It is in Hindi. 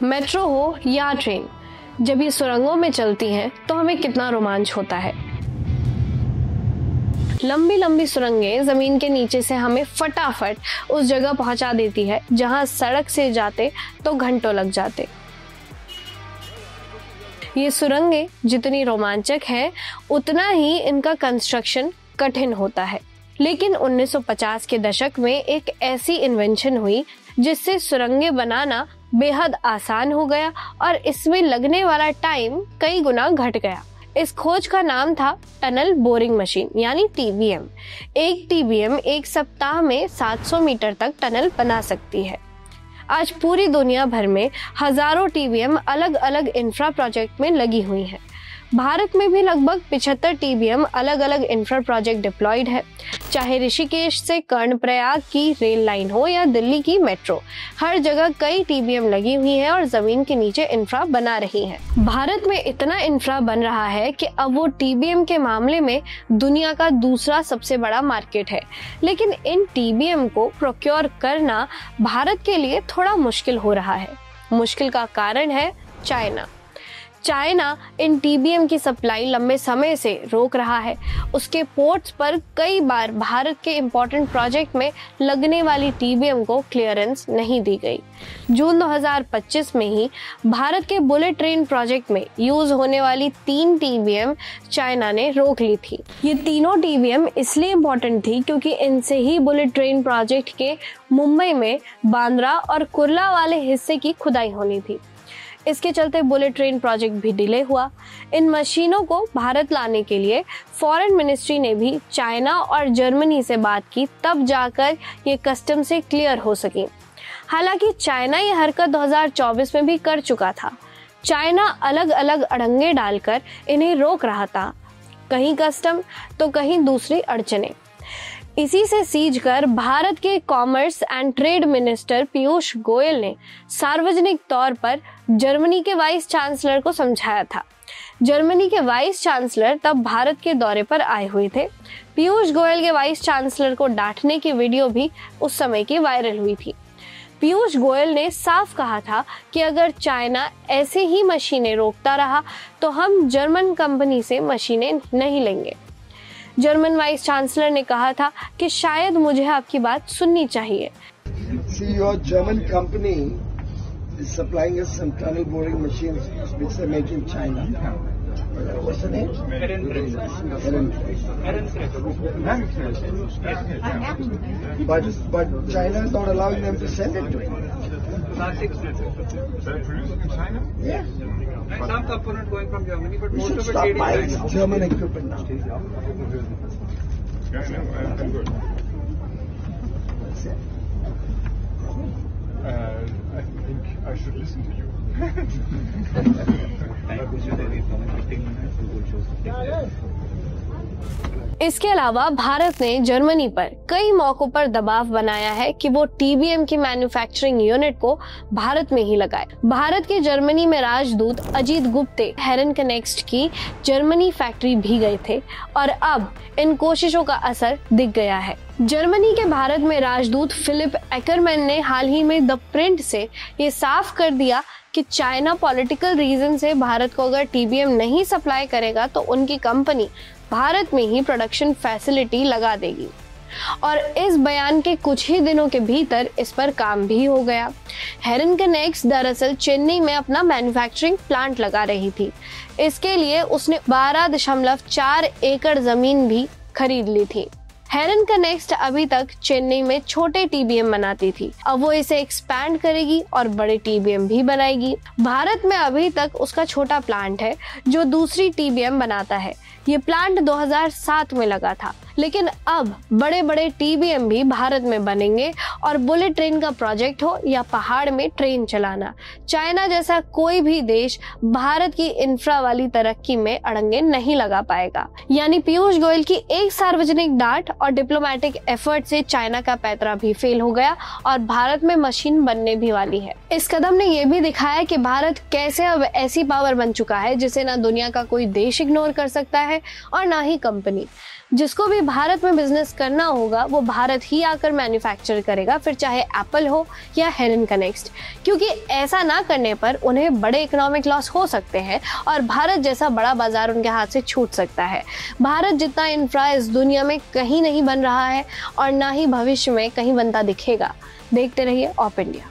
मेट्रो हो या ट्रेन, जब ये सुरंगों में चलती हैं तो हमें कितना रोमांच होता है। लंबी लंबी सुरंगें जमीन के नीचे से हमें फटाफट उस जगह पहुंचा देती है जहां सड़क से जाते तो घंटों लग जाते। ये सुरंगें जितनी रोमांचक हैं, उतना ही इनका कंस्ट्रक्शन कठिन होता है। लेकिन 1950 के दशक में एक ऐसी इन्वेंशन हुई जिससे सुरंगें बनाना बेहद आसान हो गया और इसमें लगने वाला टाइम कई गुना घट गया। इस खोज का नाम था टनल बोरिंग मशीन यानी TBM। एक TBM एक सप्ताह में 700 मीटर तक टनल बना सकती है। आज पूरी दुनिया भर में हजारों TBM अलग अलग इंफ्रा प्रोजेक्ट में लगी हुई हैं। भारत में भी लगभग 75 TBM अलग अलग इंफ्रा प्रोजेक्ट डिप्लॉयड है। चाहे ऋषिकेश से कर्णप्रयाग की रेल लाइन हो या दिल्ली की मेट्रो, हर जगह कई TBM लगी हुई हैं और जमीन के नीचे इंफ्रा बना रही हैं। भारत में इतना इंफ्रा बन रहा है कि अब वो TBM के मामले में दुनिया का दूसरा सबसे बड़ा मार्केट है। लेकिन इन TBM को प्रोक्योर करना भारत के लिए थोड़ा मुश्किल हो रहा है। मुश्किल का कारण है चाइना इन TBM की सप्लाई लंबे समय से रोक रहा है। उसके पोर्ट्स पर कई बार भारत के इम्पोर्टेंट प्रोजेक्ट में लगने वाली TBM को क्लियरेंस नहीं दी गई। जून 2025 में ही भारत के बुलेट ट्रेन प्रोजेक्ट में यूज होने वाली 3 TBM चाइना ने रोक ली थी। ये तीनों TBM इसलिए इम्पोर्टेंट थी क्योंकि इनसे ही बुलेट ट्रेन प्रोजेक्ट के मुंबई में बांद्रा और कुर्ला वाले हिस्से की खुदाई होनी थी। इसके चलते बुलेट ट्रेन प्रोजेक्ट भी डिले हुआ। इन मशीनों को भारत लाने के लिए फॉरेन मिनिस्ट्री ने भी चाइना और जर्मनी से बात की, तब जाकर ये कस्टम से क्लियर हो सकी। हालांकि चाइना ये हरकत 2024 में भी कर चुका था। चाइना अलग अलग अड़ंगे डालकर इन्हें रोक रहा था, कहीं कस्टम तो कहीं दूसरी अड़चने। इसी से सीज कर भारत के commerce and trade minister Piyush Goyal ने सार्वजनिक तौर पर जर्मनी के वाइस चांसलर को समझाया था। जर्मनी के वाइस चांसलर तब भारत के दौरे पर आए हुए थे। पीयूष गोयल के वाइस चांसलर को डांटने की वीडियो भी उस समय की वायरल हुई थी। पीयूष गोयल ने साफ कहा था कि अगर चाइना ऐसे ही मशीनें रोकता रहा तो हम जर्मन कंपनी से मशीनें नहीं लेंगे। जर्मन वाइस चांसलर ने कहा था कि शायद मुझे आपकी बात सुननी चाहिए। See, your German company is supplying us some tunnel boring machines which they make in China. What's the name? But China is not allowing them to send it to him. They're producing in China? Yeah. And some component going from Germany, but We most should of it stop made in buying China. German equipment now. Yeah, I know. I'm good. That's it. I think I should listen to you. इसके अलावा भारत ने जर्मनी पर कई मौकों पर दबाव बनाया है कि वो TBM की मैन्युफैक्चरिंग यूनिट को भारत में ही लगाए। भारत के जर्मनी में राजदूत अजीत गुप्ते हेरन कनेक्स्ट की जर्मनी फैक्ट्री भी गए थे और अब इन कोशिशों का असर दिख गया है। जर्मनी के भारत में राजदूत फिलिप एकरमैन ने हाल ही में द प्रिंट से ये साफ कर दिया कि चाइना पॉलिटिकल रीजन से भारत को अगर TBM नहीं सप्लाई करेगा तो उनकी कंपनी भारत में ही प्रोडक्शन फैसिलिटी लगा देगी। और इस बयान के कुछ ही दिनों के भीतर इस पर काम भी हो गया। हेरन कनेक्ट्स दरअसल चेन्नई में अपना मैन्युफैक्चरिंग प्लांट लगा रही थी। इसके लिए उसने 12.4 एकड़ जमीन भी खरीद ली थी। हेरन कनेक्स्ट अभी तक चेन्नई में छोटे TBM बनाती थी, अब वो इसे एक्सपैंड करेगी और बड़े TBM भी बनाएगी। भारत में अभी तक उसका छोटा प्लांट है जो दूसरी TBM बनाता है। ये प्लांट 2007 में लगा था, लेकिन अब बड़े बड़े TBM भी भारत में बनेंगे और बुलेट ट्रेन का प्रोजेक्ट हो या पहाड़ में ट्रेन चलाना, चाइना जैसा कोई भी देश भारत की इंफ्रा वाली तरक्की में अड़ंगे नहीं लगा पाएगा। यानी पीयूष गोयल की एक सार्वजनिक डांट और डिप्लोमेटिक एफर्ट से चाइना का पैतरा भी फेल हो गया और भारत में मशीन बनने भी वाली है। इस कदम ने यह भी दिखाया कि भारत कैसे अब ऐसी पावर बन चुका है जिसे ना दुनिया का कोई देश इग्नोर कर सकता है और ना ही कंपनी। जिसको भी भारत में बिजनेस करना होगा वो भारत ही आकर मैन्युफैक्चर करेगा, फिर चाहे एप्पल हो या हेलन कनेक्स्ट, क्योंकि ऐसा ना करने पर उन्हें बड़े इकोनॉमिक लॉस हो सकते हैं और भारत जैसा बड़ा बाजार उनके हाथ से छूट सकता है। भारत जितना इंफ्रा इस दुनिया में कहीं नहीं बन रहा है और ना ही भविष्य में कहीं बनता दिखेगा। देखते रहिए ऑप इंडिया।